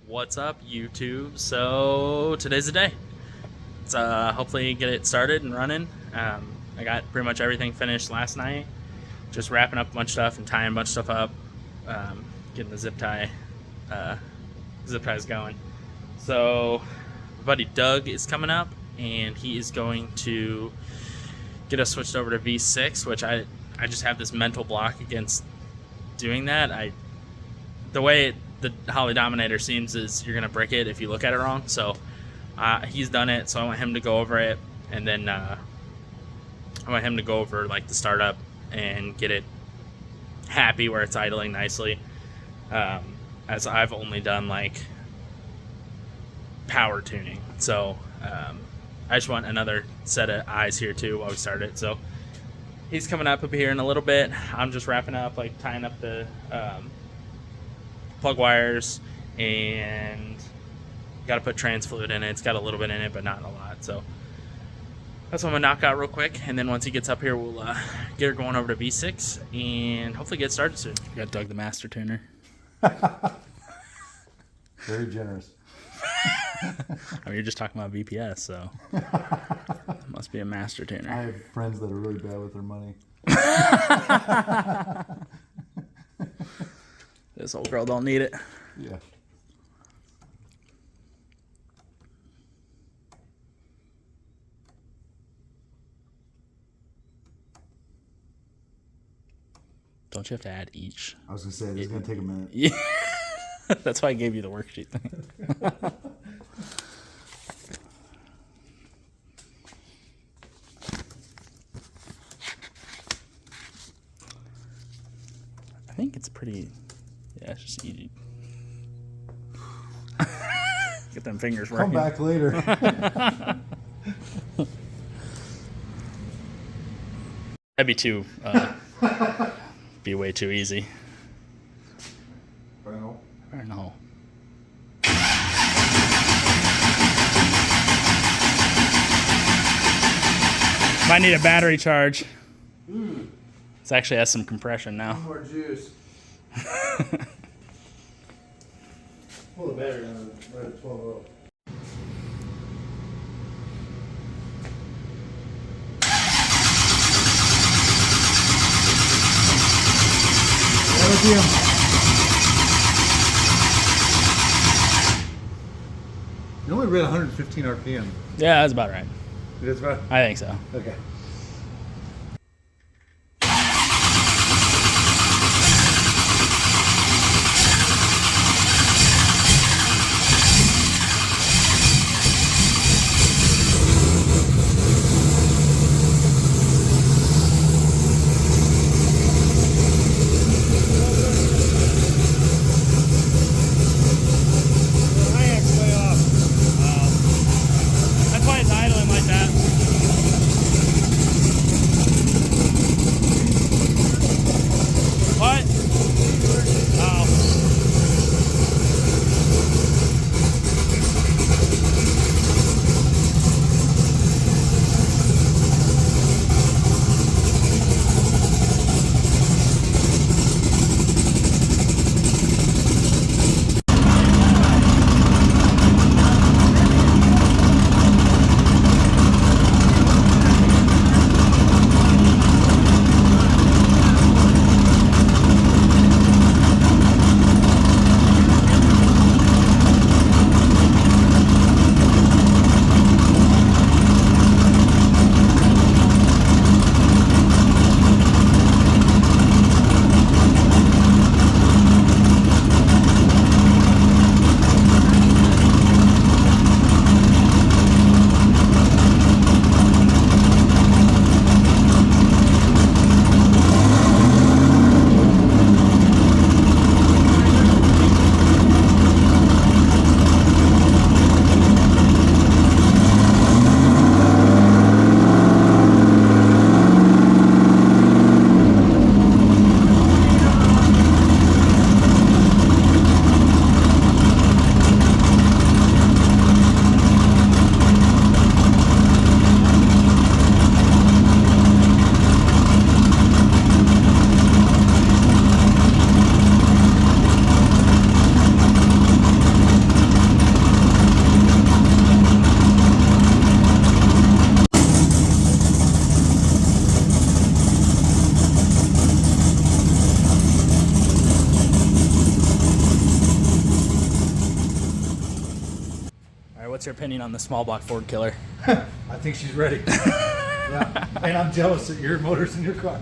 What's up, YouTube? So today's the day. Let's hopefully get it started and running. I got pretty much everything finished last night. Just wrapping up a bunch of stuff and tying a bunch of stuff up. Getting the zip ties going. So my buddy Doug is coming up, and he is going to get us switched over to V6, which I just have this mental block against doing that. The way the Holley Dominator seems is you're gonna brick it if you look at it wrong. So he's done it, so I want him to go over it, and then I want him to go over like the startup and get it happy where it's idling nicely. As I've only done like power tuning, so I just want another set of eyes here too while we start it. So he's coming up here in a little bit. I'm just wrapping up, like tying up the plug wires, and got to put trans fluid in it. It's got a little bit in it, but not a lot. So that's what I'm gonna knock out real quick, and then once he gets up here, we'll get her going over to V6 and hopefully get started soon. We got Doug the master tuner. Very generous. I mean, you're just talking about VPS, so must be a master tuner. I have friends that are really bad with their money. This old girl don't need it. Yeah. Don't you have to add each? I was gonna say this is gonna take a minute. Yeah. That's why I gave you the worksheet thing. I think it's pretty. Yeah, it's just easy. Get them fingers working. Come back later. That'd be too. Be way too easy. I know. I don't know. Might need a battery charge. This actually has some compression now. More juice. Pull the battery down right at 12 up. You only read 115 RPM. Yeah, that's about right. That's right. I think so. Okay. That's why it's idling like that. what's your opinion on the small block Ford Killer? I think she's ready. Yeah. And I'm jealous that your motor's in your car.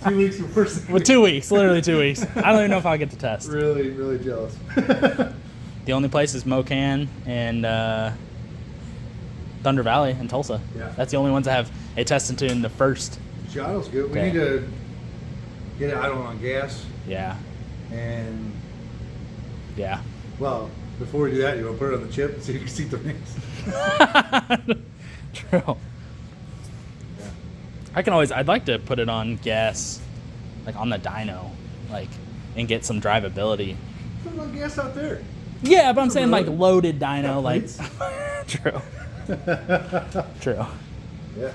2 weeks before. Well, 2 weeks, literally 2 weeks. I don't even know if I'll get to test. Really, really jealous. The only place is Mocan and Thunder Valley in Tulsa. Yeah. That's the only ones that have a testing tune the first. Giotto's good. We Okay. need to get it idle on gas. Yeah. And, Yeah. well, before we do that, you want to put it on the chip so you can see the rings? True. Yeah. I'd like to put it on gas, like on the dyno, like, and get some drivability. Put it on gas out there. Yeah, but I'm saying like Really? loaded dyno, like. Plates? True. True. Yeah.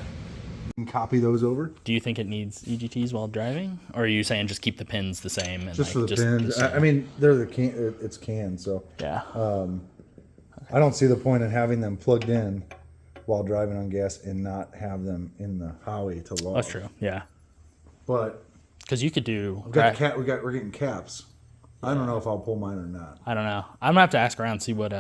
You can copy those over. Do you think it needs EGTs while driving, or are you saying just keep the pins the same? And Just like, for the pins. I mean, they're the can. It's canned, so yeah. I don't see the point in having them plugged in while driving on gas and not have them in the Howie to log. That's true. Yeah, But because you could do. we got the cat. We're getting caps. I don't know if I'll pull mine or not. I don't know. I'm gonna have to ask around, see what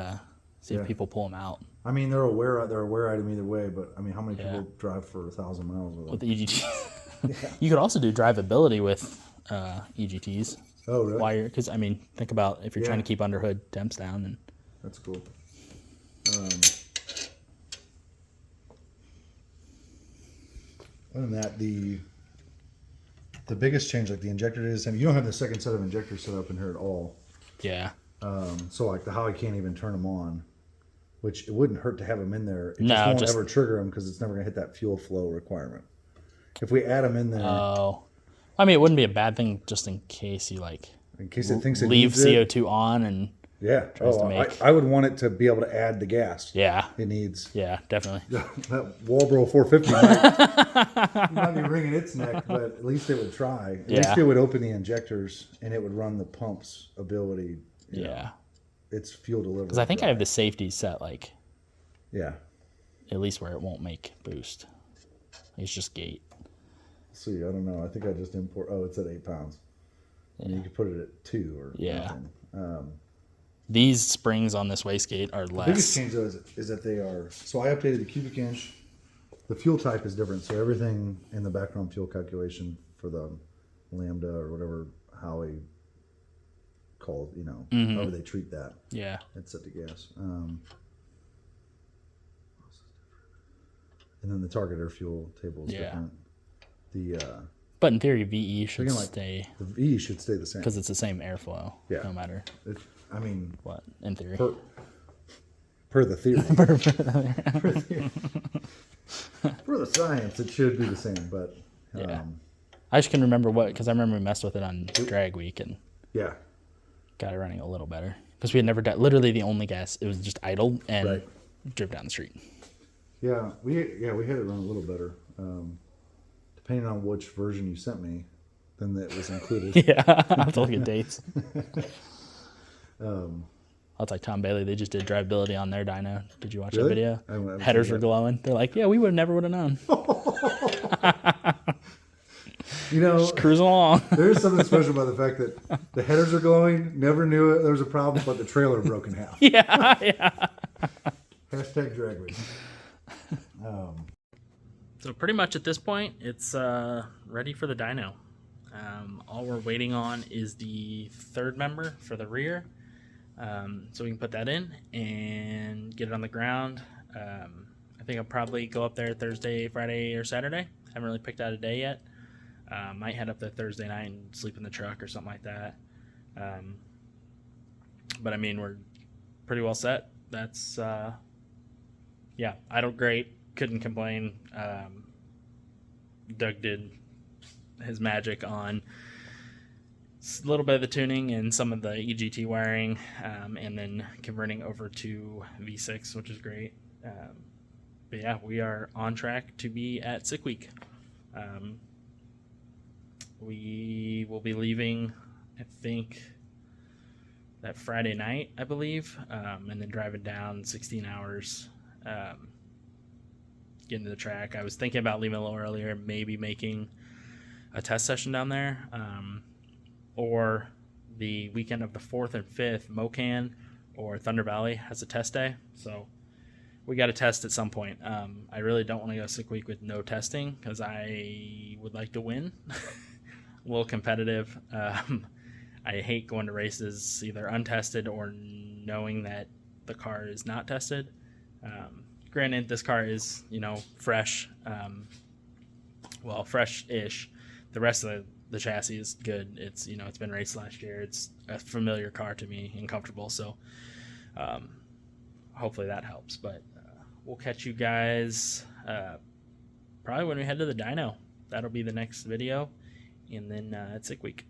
see Yeah. if people pull them out I mean, they're a wear item either way. But I mean, how many Yeah. people drive for 1,000 miles with them? with the EGT. You could also do drivability with EGTs. Oh, really? While you're, because I mean, think about if you're Yeah. trying to keep underhood temps down, and That's cool. Other than that, the biggest change, like the injector is, and you don't have the second set of injectors set up in here at all. yeah, So like the Howie can't even turn them on, which it wouldn't hurt to have them in there. It No, just won't just- ever trigger them because it's never gonna hit that fuel flow requirement. If we add them in there, oh, I mean, it wouldn't be a bad thing just in case you like in case it thinks it leave needs it, CO2 on, and yeah. tries to Oh, make- I would want it to be able to add the gas. yeah, It needs. yeah, definitely. That Walbro 450 might be wringing its neck, but at least it would try. At least Yeah. it would open the injectors and it would run the pump's ability. You know, Yeah, its fuel delivery. because I think I have the safety set like Yeah. at least where it won't make boost. It's just gate. See, I don't know. I think I just import. Oh, it's at 8 pounds. And you could put it at 2 or Yeah. nothing. These springs on this wastegate are The biggest less. change though is that they are. So I updated the cubic inch. The fuel type is different. So everything in the background fuel calculation for the Lambda or whatever Howie called, Mm-hmm. however they treat that. Yeah, It's set to gas. And then the target air fuel table is Yeah. different. but in theory, VE should Again, like- stay The V should stay the same. because it's the same airflow. Yeah. No matter I mean, what, in theory. per the theory. For the science, it should be the same. But Yeah. I just can remember because I remember we messed with it on drag week and yeah. got it running a little better because we had never done literally the only gas. It was just idled and Right. drove down the street. Yeah, we had it run a little better. Depending on which version you sent me, then that was included. Yeah, I have to look at dates. That's like Tom Bailey. They just did drivability on their dyno. Did you watch Really? that video? I haven't Headers seen were that. glowing. They're like, yeah, we never would have known. Cruising along. There's something special about the fact that the headers are glowing. Never knew there was a problem, but the trailer broke in half. yeah. Hashtag drag race. So pretty much at this point, it's ready for the dyno. All we're waiting on is the third member for the rear. So we can put that in and get it on the ground. I think I'll probably go up there Thursday, Friday, or Saturday. Haven't really picked out a day yet. Might head up there Thursday night and sleep in the truck or something like that. But I mean, we're pretty well set. That's, idled great. Couldn't complain. Doug did his magic on a little bit of the tuning and some of the EGT wiring, and then converting over to V6, which is great. But yeah, we are on track to be at Sick Week. We will be leaving, I think, that Friday night, I believe, and then driving down 16 hours, getting to the track. I was thinking about leaving a little earlier, maybe making a test session down there, or the weekend of the 4th and 5th, Mocan, or Thunder Valley has a test day, so we got to test at some point. I really don't want to go 6 week with no testing because I would like to win. A little competitive. I hate going to races either untested or knowing that the car is not tested. Granted, this car is, fresh. Well, fresh-ish. The rest of the chassis is good. It's, it's been raced last year. It's a familiar car to me and comfortable. So hopefully that helps. But we'll catch you guys probably when we head to the dyno. That'll be the next video. And then it's sick week.